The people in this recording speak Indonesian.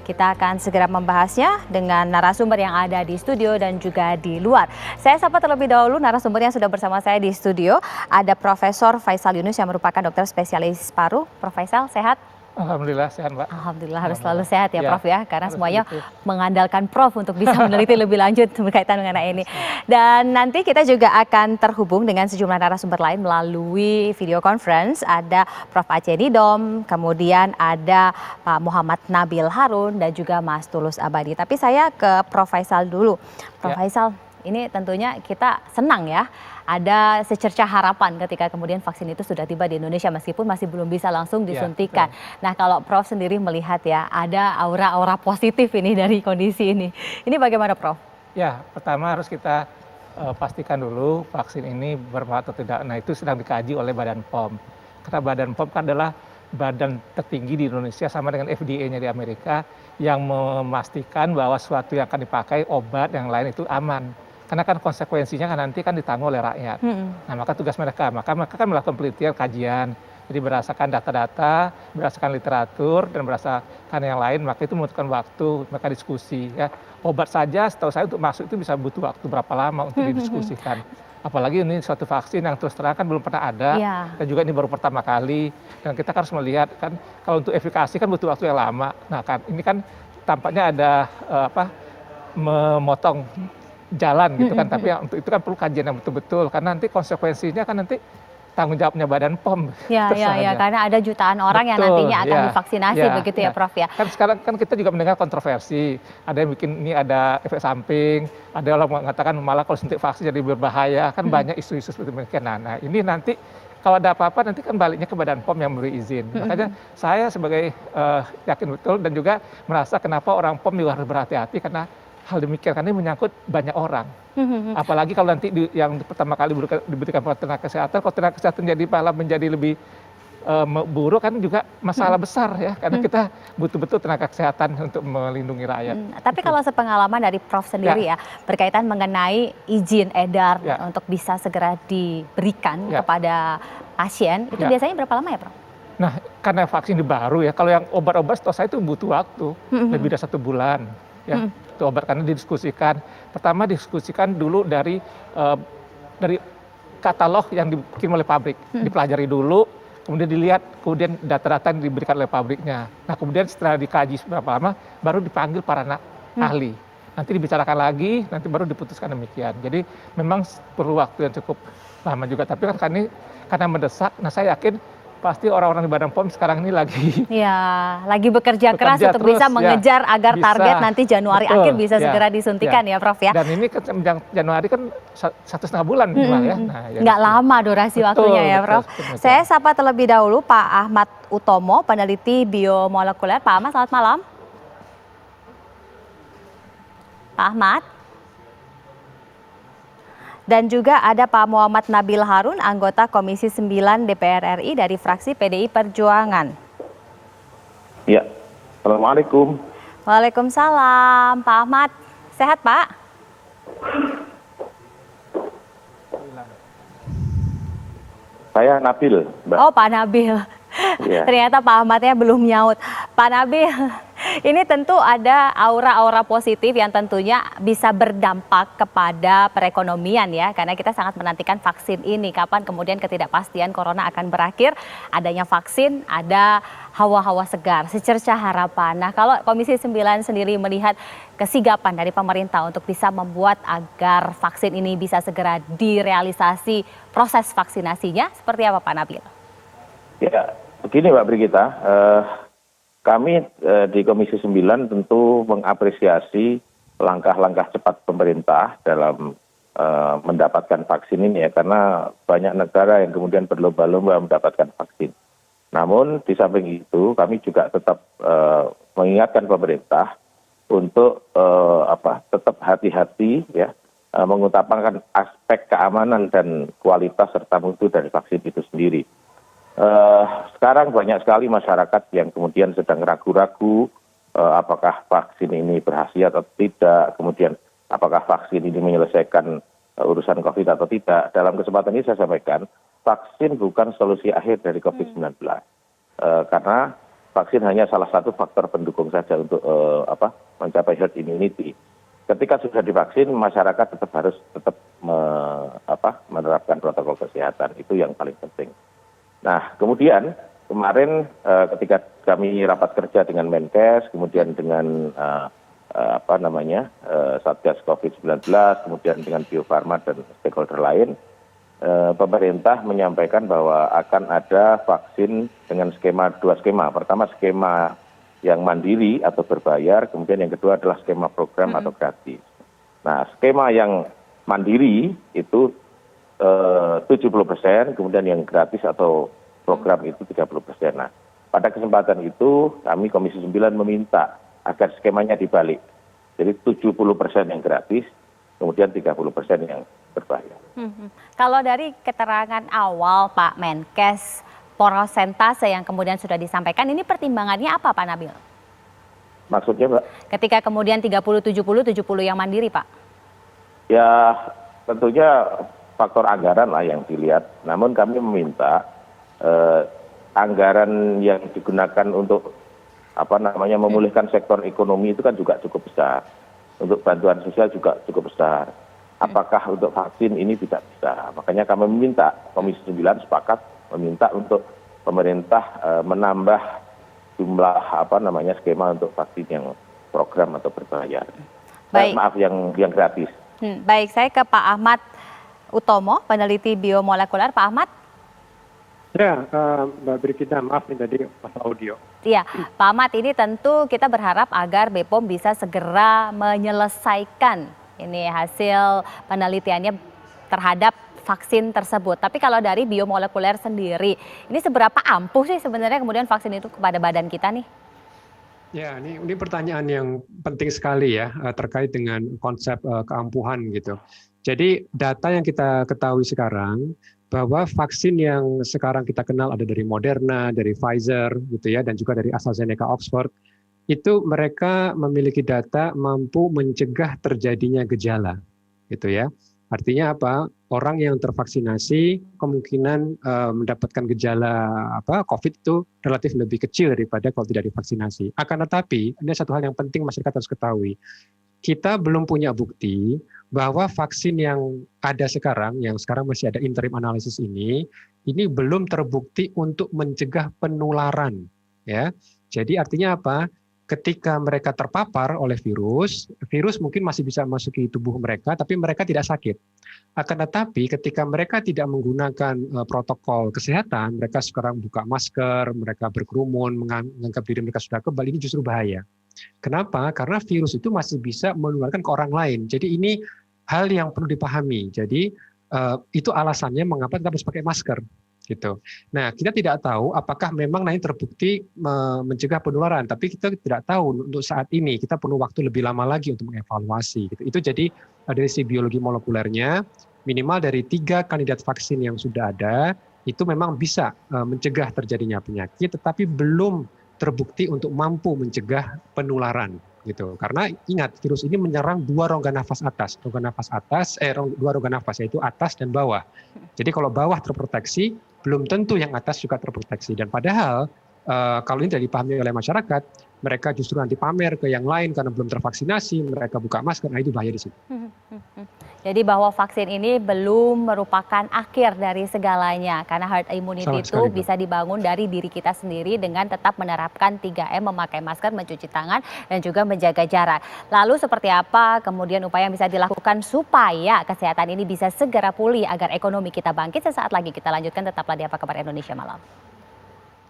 Kita akan segera membahasnya dengan narasumber yang ada di studio dan juga di luar. Saya sapa terlebih dahulu narasumber yang sudah bersama saya di studio. Ada Profesor Faisal Yunus yang merupakan dokter spesialis paru. Prof. Faisal, sehat? Alhamdulillah sehat, Mbak. Alhamdulillah, harus selalu sehat ya, Prof ya, karena semuanya begitu. Mengandalkan Prof untuk bisa meneliti lebih lanjut berkaitan mengenai ini. Dan nanti kita juga akan terhubung dengan sejumlah narasumber lain melalui video conference. Ada Prof. Aceh Nidom, kemudian ada Pak Muhammad Nabil Harun dan juga Mas Tulus Abadi. Tapi saya ke Prof. Faisal dulu. Prof. Faisal, ini tentunya kita senang ya. Ada secercah harapan ketika kemudian vaksin itu sudah tiba di Indonesia meskipun masih belum bisa langsung disuntikan. Nah, kalau Prof sendiri melihat ya, ada aura-aura positif ini dari kondisi ini. Ini bagaimana, Prof? Ya, pertama harus kita pastikan dulu vaksin ini bermanfaat atau tidak. Nah, itu sedang dikaji oleh Badan POM. Karena Badan POM kan adalah badan tertinggi di Indonesia sama dengan FDA-nya di Amerika yang memastikan bahwa sesuatu yang akan dipakai obat yang lain itu aman. Karena kan konsekuensinya kan nanti kan ditanggung oleh rakyat. Nah, maka tugas mereka kan melakukan penelitian, kajian. Jadi berdasarkan data-data, berdasarkan literatur, dan berdasarkan yang lain, maka itu membutuhkan waktu, maka diskusi. Ya. Obat saja, setahu saya untuk masuk itu bisa butuh waktu berapa lama untuk didiskusikan. Apalagi ini suatu vaksin yang terus terang kan belum pernah ada, dan juga ini baru pertama kali. Dan kita harus melihat kan, kalau untuk efikasi kan butuh waktu yang lama. Nah, kan ini kan tampaknya ada memotong jalan gitu kan, tapi untuk itu kan perlu kajian yang betul-betul karena nanti konsekuensinya kan nanti tanggung jawabnya Badan POM. Ya, karena ada jutaan orang yang nantinya akan divaksinasi begitu ya, Prof ya. Kan sekarang kan kita juga mendengar kontroversi, ada yang bikin ini ada efek samping, ada orang mengatakan malah kalau suntik vaksin jadi berbahaya, kan banyak isu-isu seperti demikian. Nah, ini nanti kalau ada apa-apa nanti kan baliknya ke Badan POM yang memberi izin. Makanya saya sebagai yakin betul dan juga merasa kenapa orang POM juga harus berhati-hati karena hal demikian karena ini menyangkut banyak orang. Apalagi kalau nanti yang pertama kali diberikan tenaga kesehatan, kalau tenaga kesehatan jadi malah menjadi lebih buruk kan juga masalah besar ya, karena kita butuh betul tenaga kesehatan untuk melindungi rakyat. Tapi kalau sepengalaman dari Prof sendiri ya, berkaitan mengenai izin edar untuk bisa segera diberikan kepada pasien, itu biasanya berapa lama ya, Prof? Nah, karena vaksin ini baru ya, kalau yang obat-obat setahu saya itu butuh waktu, lebih dari 1 bulan. Ya, itu obat karena didiskusikan. Pertama diskusikan dulu dari katalog yang dikirim oleh pabrik, dipelajari dulu, kemudian dilihat, kemudian data-data yang diberikan oleh pabriknya. Nah, kemudian setelah dikaji berapa lama, baru dipanggil para ahli. Nanti dibicarakan lagi, nanti baru diputuskan demikian. Jadi memang perlu waktu yang cukup lama juga. Tapi kan ini karena mendesak, nah saya yakin pasti orang-orang di Badan POM sekarang ini lagi bekerja keras untuk terus, bisa mengejar agar target nanti Januari akhir bisa segera disuntikan ya, Prof ya. Dan ini Januari kan 1,5 bulan minimal ya. Nah, nggak lama durasi waktunya ya, Prof. Saya sapa terlebih dahulu Pak Ahmad Utomo, peneliti biomolekuler. Pak Ahmad, selamat malam. Pak Ahmad. Dan juga ada Pak Muhammad Nabil Harun, anggota Komisi 9 DPR RI dari fraksi PDI Perjuangan. Ya, Assalamualaikum. Waalaikumsalam, Pak Ahmad. Sehat, Pak? Saya Nabil, Mbak. Oh, Pak Nabil. Ternyata Pak Ahmadnya belum nyaut. Pak Nabil, ini tentu ada aura-aura positif yang tentunya bisa berdampak kepada perekonomian ya, karena kita sangat menantikan vaksin ini. Kapan kemudian ketidakpastian corona akan berakhir, adanya vaksin, ada hawa-hawa segar, secercah harapan. Nah, kalau Komisi 9 sendiri melihat kesigapan dari pemerintah untuk bisa membuat agar vaksin ini bisa segera direalisasi proses vaksinasinya, seperti apa Pak Nabil? Ya, begini Mbak Brigita, kami di Komisi 9 tentu mengapresiasi langkah-langkah cepat pemerintah dalam mendapatkan vaksin ini ya, karena banyak negara yang kemudian berlomba-lomba mendapatkan vaksin. Namun di samping itu kami juga tetap mengingatkan pemerintah untuk tetap hati-hati ya, mengutamakan aspek keamanan dan kualitas serta mutu dari vaksin itu sendiri. Sekarang banyak sekali masyarakat yang kemudian sedang ragu-ragu apakah vaksin ini berhasil atau tidak, kemudian apakah vaksin ini menyelesaikan urusan COVID atau tidak. Dalam kesempatan ini saya sampaikan, vaksin bukan solusi akhir dari COVID-19. Karena vaksin hanya salah satu faktor pendukung saja untuk mencapai herd immunity. Ketika sudah divaksin, masyarakat harus menerapkan protokol kesehatan, itu yang paling penting. Nah, kemudian kemarin ketika kami rapat kerja dengan Menkes, kemudian dengan Satgas COVID-19, kemudian dengan Bio Farma dan stakeholder lain, pemerintah menyampaikan bahwa akan ada vaksin dengan dua skema. Pertama skema yang mandiri atau berbayar, kemudian yang kedua adalah skema program atau gratis. Nah, skema yang mandiri itu 70%, kemudian yang gratis atau program itu 30%. Nah, pada kesempatan itu kami Komisi 9 meminta agar skemanya dibalik. Jadi 70% yang gratis, kemudian 30% yang berbayar. Kalau dari keterangan awal Pak Menkes, persentase yang kemudian sudah disampaikan, ini pertimbangannya apa Pak Nabil? Maksudnya Mbak? Ketika kemudian 30-70 yang mandiri Pak? Ya tentunya faktor anggaran lah yang dilihat. Namun kami meminta anggaran yang digunakan untuk memulihkan sektor ekonomi itu kan juga cukup besar. Untuk bantuan sosial juga cukup besar. Apakah untuk vaksin ini tidak bisa? Makanya kami meminta, Komisi 9 sepakat meminta untuk pemerintah menambah jumlah skema untuk vaksin yang program atau berbayar. Yang gratis. Baik, saya ke Pak Ahmad Utomo, peneliti biomolekuler. Pak Ahmad. Ya, Mbak Brigita, maaf nih tadi pas audio. Iya, Pak Ahmad, ini tentu kita berharap agar BPOM bisa segera menyelesaikan ini hasil penelitiannya terhadap vaksin tersebut. Tapi kalau dari biomolekuler sendiri, ini seberapa ampuh sih sebenarnya kemudian vaksin itu kepada badan kita nih? Ya, ini pertanyaan yang penting sekali ya, terkait dengan konsep keampuhan gitu. Jadi data yang kita ketahui sekarang, bahwa vaksin yang sekarang kita kenal ada dari Moderna, dari Pfizer gitu ya, dan juga dari AstraZeneca Oxford, itu mereka memiliki data mampu mencegah terjadinya gejala, gitu ya. Artinya apa? Orang yang tervaksinasi kemungkinan mendapatkan gejala COVID itu relatif lebih kecil daripada kalau tidak divaksinasi. Akan tetapi, ada satu hal yang penting masyarakat harus ketahui. Kita belum punya bukti bahwa vaksin yang ada sekarang, yang sekarang masih ada interim analysis ini belum terbukti untuk mencegah penularan. Ya, jadi artinya apa? Ketika mereka terpapar oleh virus mungkin masih bisa masuki tubuh mereka, tapi mereka tidak sakit. Akan tetapi ketika mereka tidak menggunakan protokol kesehatan, mereka sekarang buka masker, mereka berkerumun, menganggap diri mereka sudah kebal, ini justru bahaya. Kenapa? Karena virus itu masih bisa menularkan ke orang lain. Jadi ini hal yang perlu dipahami. Jadi itu alasannya mengapa kita harus pakai masker. Gitu. Nah, kita tidak tahu apakah memang nanti terbukti mencegah penularan, tapi kita tidak tahu untuk saat ini. Kita perlu waktu lebih lama lagi untuk mengevaluasi. Gitu. Itu jadi dari sisi biologi molekulernya, minimal dari 3 kandidat vaksin yang sudah ada, itu memang bisa mencegah terjadinya penyakit, tetapi belum terbukti untuk mampu mencegah penularan. Gitu. Karena ingat, virus ini menyerang 2 rongga nafas atas. Dua rongga nafas, yaitu atas dan bawah. Jadi kalau bawah terproteksi, belum tentu yang atas juga terproteksi. Dan padahal kalau ini tidak dipahami oleh masyarakat, mereka justru nanti pamer ke yang lain karena belum tervaksinasi, mereka buka masker, nah itu bahaya di situ. Jadi bahwa vaksin ini belum merupakan akhir dari segalanya, karena herd immunity itu bisa dibangun dari diri kita sendiri dengan tetap menerapkan 3M, memakai masker, mencuci tangan, dan juga menjaga jarak. Lalu seperti apa kemudian upaya yang bisa dilakukan supaya kesehatan ini bisa segera pulih agar ekonomi kita bangkit? Sesaat lagi kita lanjutkan, tetaplah di Apa Kabar Indonesia Malam.